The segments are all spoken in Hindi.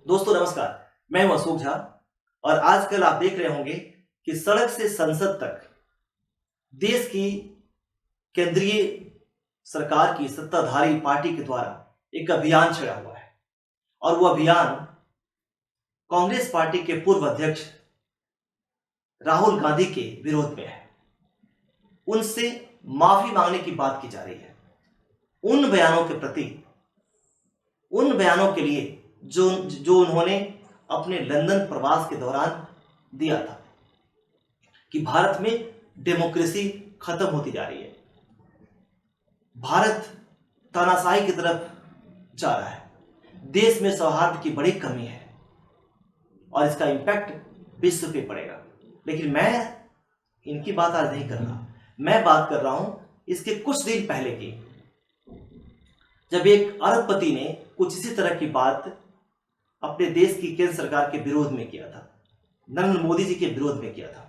दोस्तों नमस्कार। मैं हूं अशोक झा और आजकल आप देख रहे होंगे कि सड़क से संसद तक देश की केंद्रीय सरकार की सत्ताधारी पार्टी के द्वारा एक अभियान छेड़ा हुआ है और वो अभियान कांग्रेस पार्टी के पूर्व अध्यक्ष राहुल गांधी के विरोध में है। उनसे माफी मांगने की बात की जा रही है उन बयानों के प्रति, उन बयानों के लिए जो जो उन्होंने अपने लंदन प्रवास के दौरान दिया था कि भारत में डेमोक्रेसी खत्म होती जा रही है, भारत तानाशाही की तरफ जा रहा है, देश में सौहार्द की बड़ी कमी है और इसका इंपैक्ट विश्व पे पड़ेगा। लेकिन मैं इनकी बात आज नहीं कर रहा, मैं बात कर रहा हूं इसके कुछ दिन पहले की, जब एक अरबपति ने कुछ इसी तरह की बात अपने देश की केंद्र सरकार के विरोध में किया था, नरेंद्र मोदी जी के विरोध में किया था।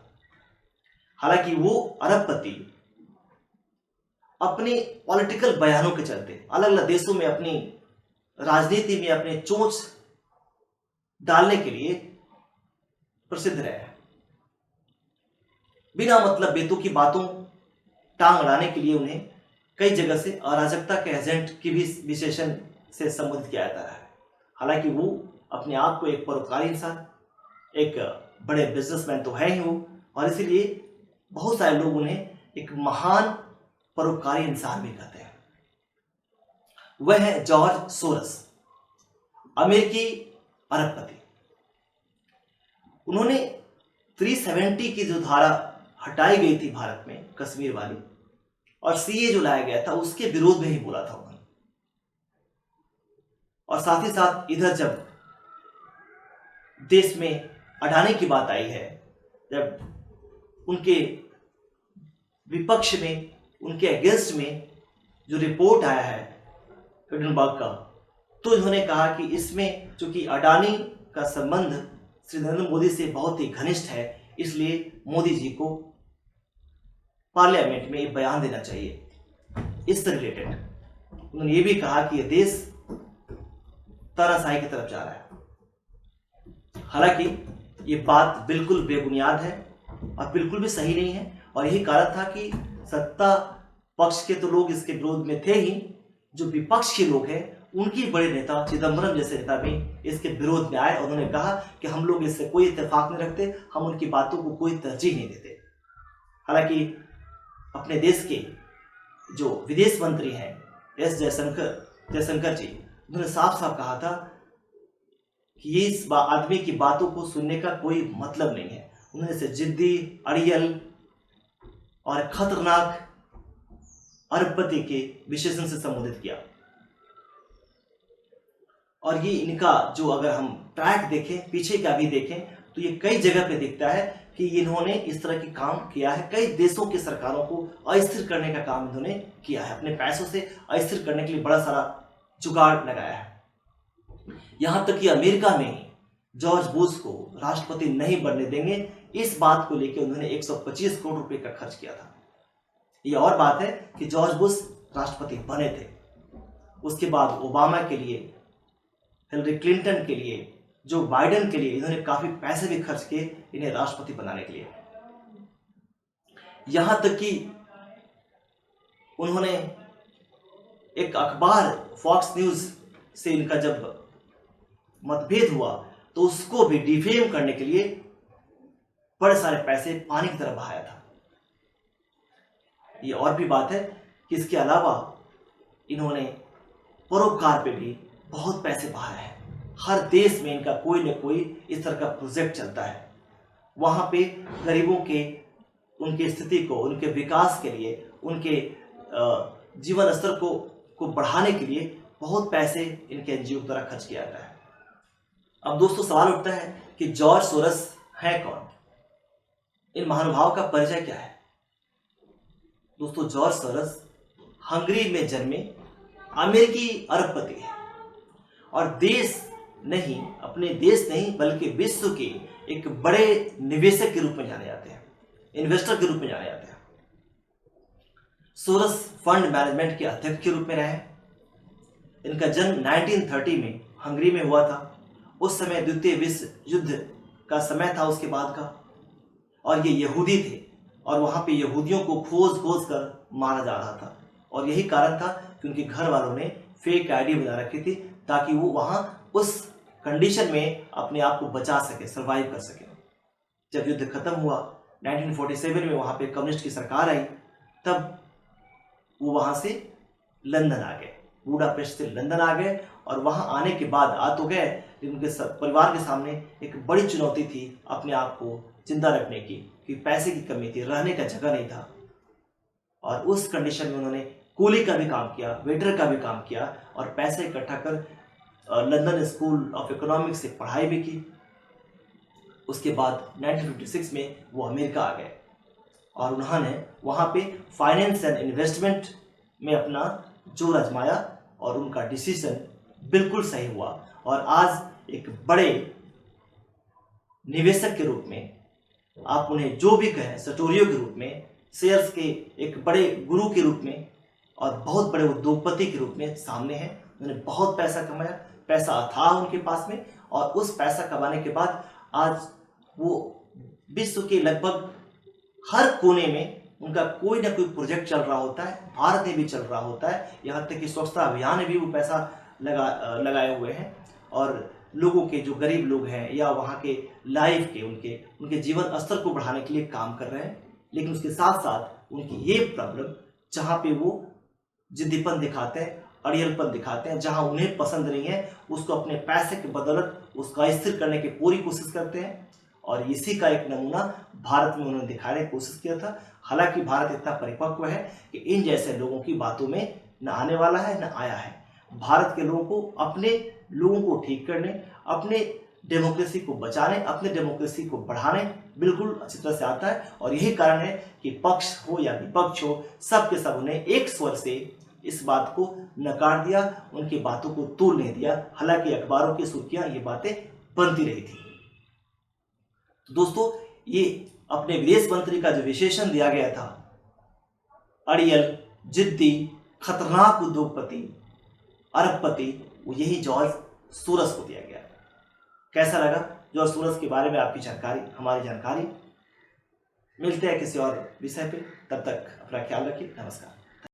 हालांकि वो अरबपति अपने पॉलिटिकल बयानों के चलते अलग अलग देशों में अपनी राजनीति में अपने चोंच डालने के लिए प्रसिद्ध रहे हैं। बिना मतलब बेतुकी की बातों टांग अड़ाने के लिए उन्हें कई जगह से अराजकता के एजेंट की भी विशेषण से संबोधित किया जाता है। हालांकि वो अपने आप को एक परोपकारी इंसान, एक बड़े बिजनेसमैन तो है ही वो, और इसीलिए बहुत सारे लोग उन्हें एक महान परोपकारी इंसान भी कहते हैं। वह है जॉर्ज सोरस, अमेरिकी अरबपति। उन्होंने 370 की जो धारा हटाई गई थी भारत में, कश्मीर वाली, और सीए जो लाया गया था उसके विरोध में ही बोला था उन्होंने। और साथ ही साथ इधर जब देश में अडानी की बात आई है, जब उनके विपक्ष में, उनके अगेंस्ट में जो रिपोर्ट आया है हिडनबर्ग का, तो इन्होंने कहा कि इसमें चूंकि अडानी का संबंध श्री नरेंद्र मोदी से बहुत ही घनिष्ठ है, इसलिए मोदी जी को पार्लियामेंट में एक बयान देना चाहिए। इससे रिलेटेड उन्होंने ये भी कहा कि यह देश तानाशाही की तरफ जा रहा है। हालांकि ये बात बिल्कुल बेबुनियाद है और बिल्कुल भी सही नहीं है, और यही कारण था कि सत्ता पक्ष के तो लोग इसके विरोध में थे ही, जो विपक्ष के लोग हैं उनकी बड़े नेता चिदंबरम जैसे नेता भी इसके विरोध में आए और उन्होंने कहा कि हम लोग इससे कोई इत्तेफाक नहीं रखते, हम उनकी बातों को कोई तरजीह नहीं देते। हालांकि अपने देश के जो विदेश मंत्री हैं एस जयशंकर जी, उन्होंने साफ साफ कहा था कि ये इस आदमी की बातों को सुनने का कोई मतलब नहीं है। उन्होंने इसे जिद्दी, अड़ियल और खतरनाक अरबपति के विशेषण से संबोधित किया। और ये इनका जो अगर हम ट्रैक देखें, पीछे का भी देखें, तो ये कई जगह पे दिखता है कि इन्होंने इस तरह की काम किया है। कई देशों की सरकारों को अस्थिर करने का काम इन्होंने किया है, अपने पैसों से अस्थिर करने के लिए बड़ा सारा जुगाड़ लगाया है। यहां तक कि अमेरिका में जॉर्ज बुश को राष्ट्रपति नहीं बनने देंगे, इस बात को लेकर उन्होंने 125 करोड़ रुपए का खर्च किया था। यह और बात है कि जॉर्ज बुश राष्ट्रपति बने थे, उसके बाद ओबामा के लिए, हिलरी क्लिंटन के लिए, जो बाइडेन के लिए इन्होंने काफी पैसे भी खर्च किए इन्हें राष्ट्रपति बनाने के लिए। यहां तक कि उन्होंने एक अखबार फॉक्स न्यूज से इनका जब मतभेद हुआ तो उसको भी डिफेम करने के लिए बड़े सारे पैसे पानी की तरह बहाया था। ये और भी बात है कि इसके अलावा इन्होंने परोपकार पे भी बहुत पैसे बहाए हैं। हर देश में इनका कोई न कोई इस तरह का प्रोजेक्ट चलता है, वहां पे गरीबों के, उनकी स्थिति को, उनके विकास के लिए, उनके जीवन स्तर को बढ़ाने के लिए बहुत पैसे इनके एनजीओ द्वारा खर्च किया जाता है। अब दोस्तों सवाल उठता है कि जॉर्ज सोरस है कौन, इन महानुभाव का परिचय क्या है। दोस्तों जॉर्ज सोरस हंगरी में जन्मे अमेरिकी अरबपति है और देश नहीं, अपने देश नहीं बल्कि विश्व के एक बड़े निवेशक के रूप में जाने जाते हैं, इन्वेस्टर के रूप में जाने जाते हैं। सोरस फंड मैनेजमेंट के अध्यक्ष के रूप में रहे। इनका जन्म 1930 में हंगरी में हुआ था उस समय द्वितीय विश्व युद्ध का समय था उसके बाद का, और ये यहूदी थे और वहाँ पे यहूदियों को खोज खोज कर मारा जा रहा था। और यही कारण था कि उनके घर वालों ने फेक आईडी बना रखी थी ताकि वो वहाँ उस कंडीशन में अपने आप को बचा सके, सरवाइव कर सके। जब युद्ध खत्म हुआ 1947 में वहाँ पे कम्युनिस्ट की सरकार आई, तब वो वहाँ से लंदन आ गए, बुडापेस्ट से लंदन आ गए। और वहाँ आने के बाद आ तो गए, लेकिन उनके परिवार के सामने एक बड़ी चुनौती थी अपने आप को जिंदा रखने की, क्योंकि पैसे की कमी थी, रहने का जगह नहीं था। और उस कंडीशन में उन्होंने कूली का भी काम किया, वेटर का भी काम किया और पैसे इकट्ठा कर लंदन स्कूल ऑफ इकोनॉमिक्स से पढ़ाई भी की। उसके बाद 1956 में वो अमेरिका आ गए और उन्होंने वहाँ पे फाइनेंस एंड इन्वेस्टमेंट में अपना जोर आजमाया और उनका डिसीजन बिल्कुल सही हुआ। और आज एक बड़े निवेशक के रूप में, आप उन्हें जो भी कहें, सटोरियो के रूप में, शेयर्स के एक बड़े गुरु के रूप में और बहुत बड़े उद्योगपति के रूप में सामने हैं। उन्होंने बहुत पैसा कमाया, पैसा था उनके पास में, और उस पैसा कमाने के बाद आज वो विश्व के लगभग हर कोने में उनका कोई ना कोई प्रोजेक्ट चल रहा होता है, भारत में भी चल रहा होता है। यहाँ तक कि स्वच्छता अभियान में भी वो पैसा लगाए हुए हैं और लोगों के जो गरीब लोग हैं या वहाँ के लाइफ के उनके जीवन स्तर को बढ़ाने के लिए काम कर रहे हैं। लेकिन उसके साथ साथ उनकी ये प्रॉब्लम, जहाँ पे वो जिद्दीपन दिखाते हैं, अड़ियलपन दिखाते हैं, जहाँ उन्हें पसंद नहीं है उसको अपने पैसे के बदौलत उसका स्थिर करने की पूरी कोशिश करते हैं। और इसी का एक नमूना भारत में उन्होंने दिखाने की कोशिश किया था। हालांकि भारत इतना परिपक्व है कि इन जैसे लोगों की बातों में न आने वाला है, न आया है। भारत के लोगों को अपने लोगों को ठीक करने, अपने डेमोक्रेसी को बचाने, अपने डेमोक्रेसी को बढ़ाने बिल्कुल अच्छी तरह से आता है। और यही कारण है कि पक्ष हो या विपक्ष हो, सब के सब उन्हें एक स्वर से इस बात को नकार दिया, उनकी बातों को तोड़ नहीं दिया। हालांकि अखबारों की सुर्खियां ये बातें बनती रही थी। तो दोस्तों, ये अपने विदेश मंत्री का जो विशेषण दिया गया था, अड़ियल, जिद्दी, खतरनाक उद्योगपति, अरबपति, वो यही जॉर्ज सोरस को दिया गया। कैसा लगा जॉर्ज सोरस के बारे में आपकी जानकारी, हमारी जानकारी? मिलते हैं किसी और विषय पे, तब तक अपना ख्याल रखिए। नमस्कार।